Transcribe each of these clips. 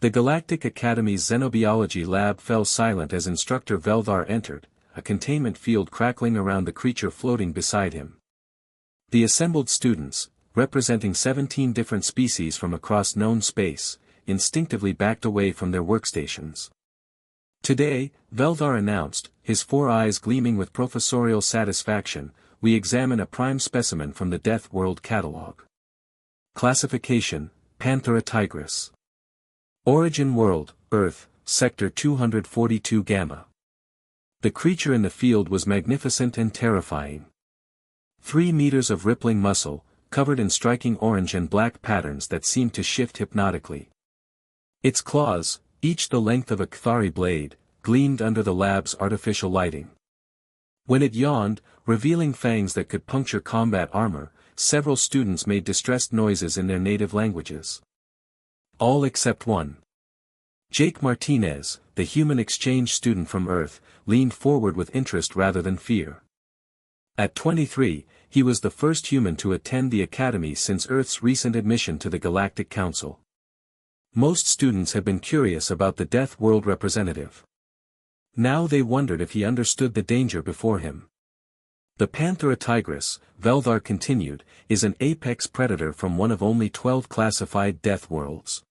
The Galactic Academy's Xenobiology lab fell silent as Instructor Veldar entered, a containment field crackling around the creature floating beside him. The assembled students, representing 17 different species from across known space, instinctively backed away from their workstations. Today, Veldar announced, his 4 eyes gleaming with professorial satisfaction, we examine a prime specimen from the Deathworld catalog. Classification, Panthera tigris. Origin World, Earth, Sector 242 Gamma. The creature in the field was magnificent and terrifying. 3 meters of rippling muscle, covered in striking orange and black patterns that seemed to shift hypnotically. Its claws, each the length of a Kthari blade, gleamed under the lab's artificial lighting. When it yawned, revealing fangs that could puncture combat armor, several students made distressed noises in their native languages. All except one. Jake Martinez, the human exchange student from Earth, leaned forward with interest rather than fear. At 23, he was the first human to attend the Academy since Earth's recent admission to the Galactic Council. Most students had been curious about the Deathworld representative. Now they wondered if he understood the danger before him. The Panthera tigris, Veldar continued, is an apex predator from one of only 12 classified Deathworlds.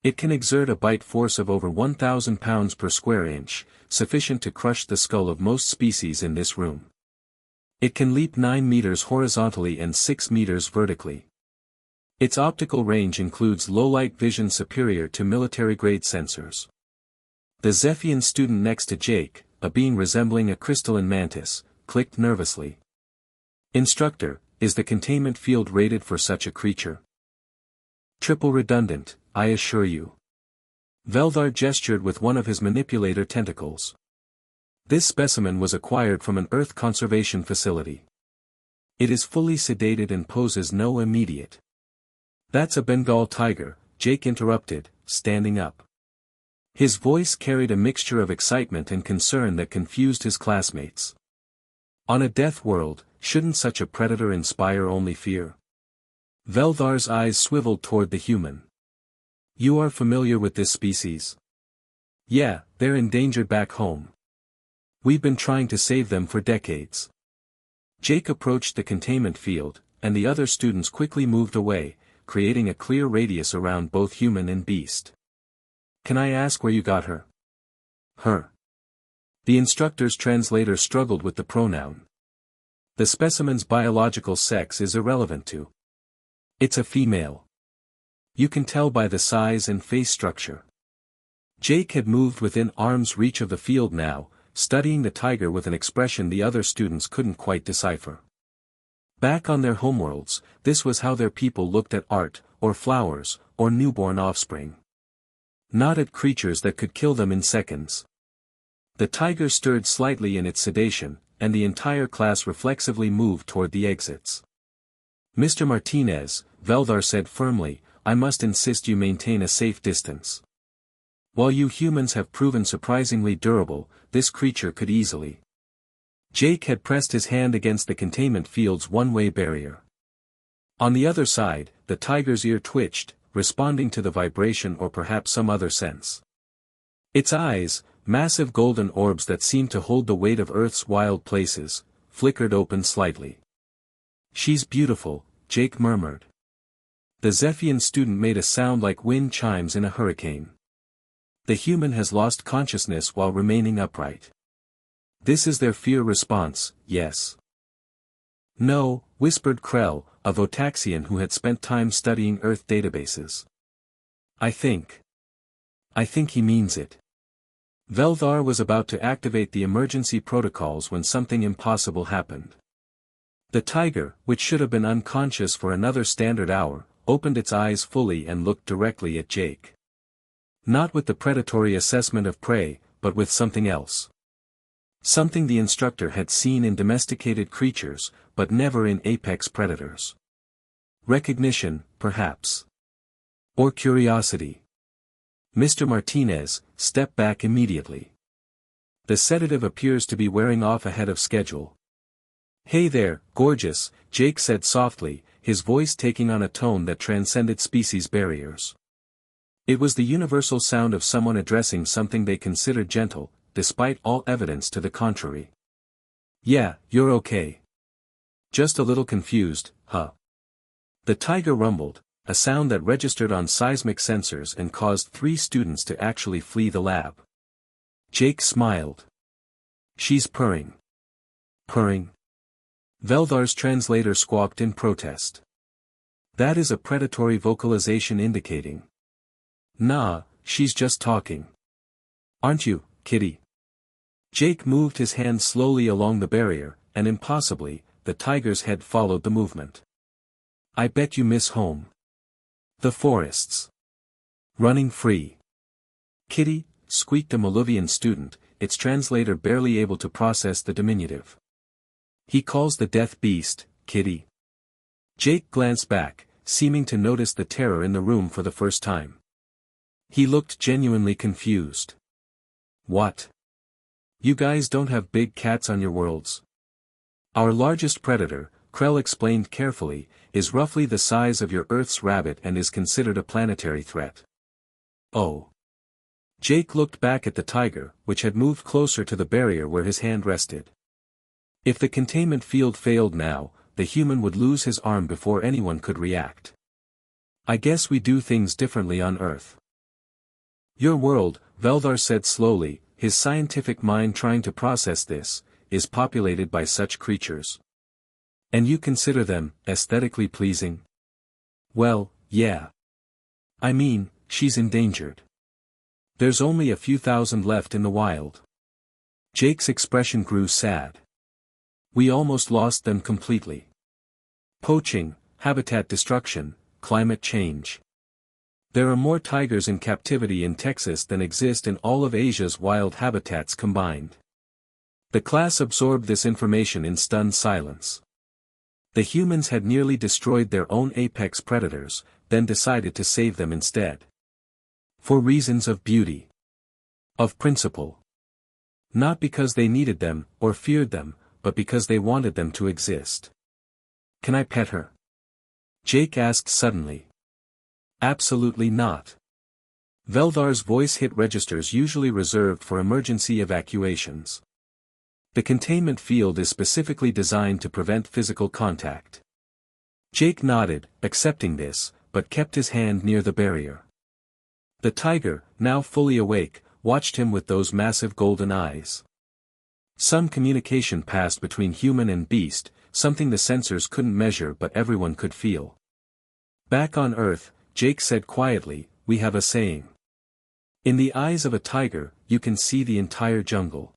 It can exert a bite force of over 1,000 pounds per square inch, sufficient to crush the skull of most species in this room. It can leap 9 meters horizontally and 6 meters vertically. Its optical range includes low-light vision superior to military-grade sensors. The Zephian student next to Jake, a being resembling a crystalline mantis, clicked nervously. Instructor, is the containment field rated for such a creature? Triple redundant, I assure you. Veldar gestured with one of his manipulator tentacles. This specimen was acquired from an Earth conservation facility. It is fully sedated and poses no immediate. That's a Bengal tiger, Jake interrupted, standing up. His voice carried a mixture of excitement and concern that confused his classmates. On a death world, shouldn't such a predator inspire only fear? Veldar's eyes swiveled toward the human. You are familiar with this species? Yeah, they're endangered back home. We've been trying to save them for decades. Jake approached the containment field, and the other students quickly moved away, creating a clear radius around both human and beast. Can I ask where you got her? Her. The instructor's translator struggled with the pronoun. The specimen's biological sex is irrelevant to. It's a female. You can tell by the size and face structure. Jake had moved within arm's reach of the field now, studying the tiger with an expression the other students couldn't quite decipher. Back on their homeworlds, this was how their people looked at art, or flowers, or newborn offspring. Not at creatures that could kill them in seconds. The tiger stirred slightly in its sedation, and the entire class reflexively moved toward the exits. Mr. Martinez, Veldar said firmly, I must insist you maintain a safe distance. While you humans have proven surprisingly durable, this creature could easily. Jake had pressed his hand against the containment field's one-way barrier. On the other side, the tiger's ear twitched, responding to the vibration or perhaps some other sense. Its eyes, massive golden orbs that seemed to hold the weight of Earth's wild places, flickered open slightly. She's beautiful, Jake murmured. The Zephian student made a sound like wind chimes in a hurricane. The human has lost consciousness while remaining upright. This is their fear response, yes. No, whispered Krell, a Votaxian who had spent time studying Earth databases. I think he means it. Veldar was about to activate the emergency protocols when something impossible happened. The tiger, which should have been unconscious for another standard hour, opened its eyes fully and looked directly at Jake. Not with the predatory assessment of prey, but with something else. Something the instructor had seen in domesticated creatures, but never in apex predators. Recognition, perhaps. Or curiosity. Mr. Martinez, step back immediately. The sedative appears to be wearing off ahead of schedule. Hey there, gorgeous, Jake said softly, his voice taking on a tone that transcended species barriers. It was the universal sound of someone addressing something they considered gentle, despite all evidence to the contrary. "Yeah, you're okay. Just a little confused, huh?" The tiger rumbled, a sound that registered on seismic sensors and caused 3 students to actually flee the lab. Jake smiled. "She's purring." "Purring?" Veldar's translator squawked in protest. "That is a predatory vocalization indicating." "Nah, she's just talking." "Aren't you, kitty?" Jake moved his hand slowly along the barrier, and impossibly, the tiger's head followed the movement. "I bet you miss home. The forests. Running free." "Kitty," squeaked a Maluvian student, its translator barely able to process the diminutive. "He calls the death beast, kitty." Jake glanced back, seeming to notice the terror in the room for the first time. He looked genuinely confused. "What? You guys don't have big cats on your worlds?" "Our largest predator," Krell explained carefully, "is roughly the size of your Earth's rabbit and is considered a planetary threat." "Oh." Jake looked back at the tiger, which had moved closer to the barrier where his hand rested. If the containment field failed now, the human would lose his arm before anyone could react. "I guess we do things differently on Earth." "Your world," Veldar said slowly, his scientific mind trying to process this, "is populated by such creatures. And you consider them aesthetically pleasing?" "Well, yeah. I mean, she's endangered. There's only a few thousand left in the wild." Jake's expression grew sad. "We almost lost them completely. Poaching, habitat destruction, climate change. There are more tigers in captivity in Texas than exist in all of Asia's wild habitats combined." The class absorbed this information in stunned silence. The humans had nearly destroyed their own apex predators, then decided to save them instead. For reasons of beauty. Of principle. Not because they needed them, or feared them, but because they wanted them to exist. "Can I pet her?" Jake asked suddenly. "Absolutely not." Veldar's voice hit registers usually reserved for emergency evacuations. The containment field is specifically designed to prevent physical contact. Jake nodded, accepting this, but kept his hand near the barrier. The tiger, now fully awake, watched him with those massive golden eyes. Some communication passed between human and beast, something the sensors couldn't measure but everyone could feel. "Back on Earth," Jake said quietly, "we have a saying. In the eyes of a tiger, you can see the entire jungle.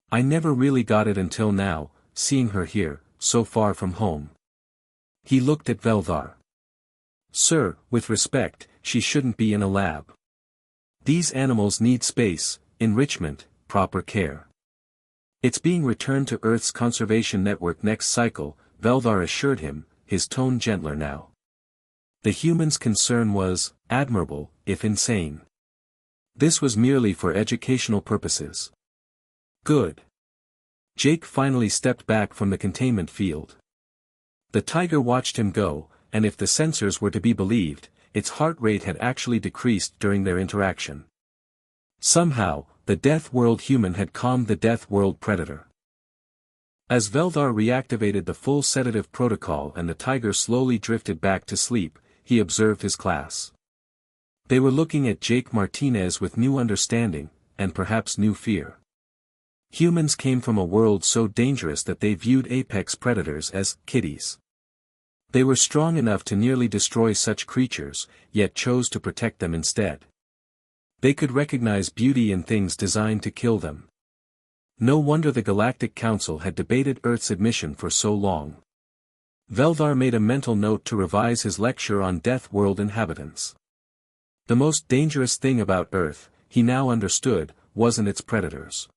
I never really got it until now, seeing her here, so far from home." He looked at Veldar. "Sir, with respect, she shouldn't be in a lab. These animals need space, enrichment, proper care. It's being returned to Earth's conservation network next cycle," Veldar assured him, his tone gentler now. The human's concern was admirable, if insane. This was merely for educational purposes. "Good." Jake finally stepped back from the containment field. The tiger watched him go, and if the sensors were to be believed, its heart rate had actually decreased during their interaction. Somehow, the Deathworld human had calmed the Deathworld predator. As Veldar reactivated the full sedative protocol and the tiger slowly drifted back to sleep, he observed his class. They were looking at Jake Martinez with new understanding, and perhaps new fear. Humans came from a world so dangerous that they viewed apex predators as kitties. They were strong enough to nearly destroy such creatures, yet chose to protect them instead. They could recognize beauty in things designed to kill them. No wonder the Galactic Council had debated Earth's admission for so long. Veldar made a mental note to revise his lecture on Deathworld inhabitants. The most dangerous thing about Earth, he now understood, wasn't its predators.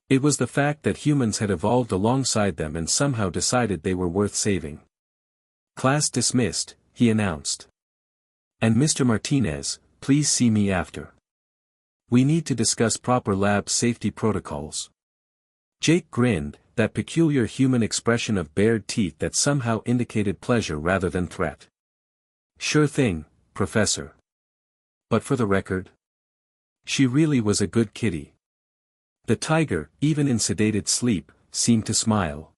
It was the fact that humans had evolved alongside them and somehow decided they were worth saving. "Class dismissed," he announced. "And Mr. Martinez, please see me after. We need to discuss proper lab safety protocols." Jake grinned, that peculiar human expression of bared teeth that somehow indicated pleasure rather than threat. "Sure thing, Professor." But for the record, she really was a good kitty. The tiger, even in sedated sleep, seemed to smile.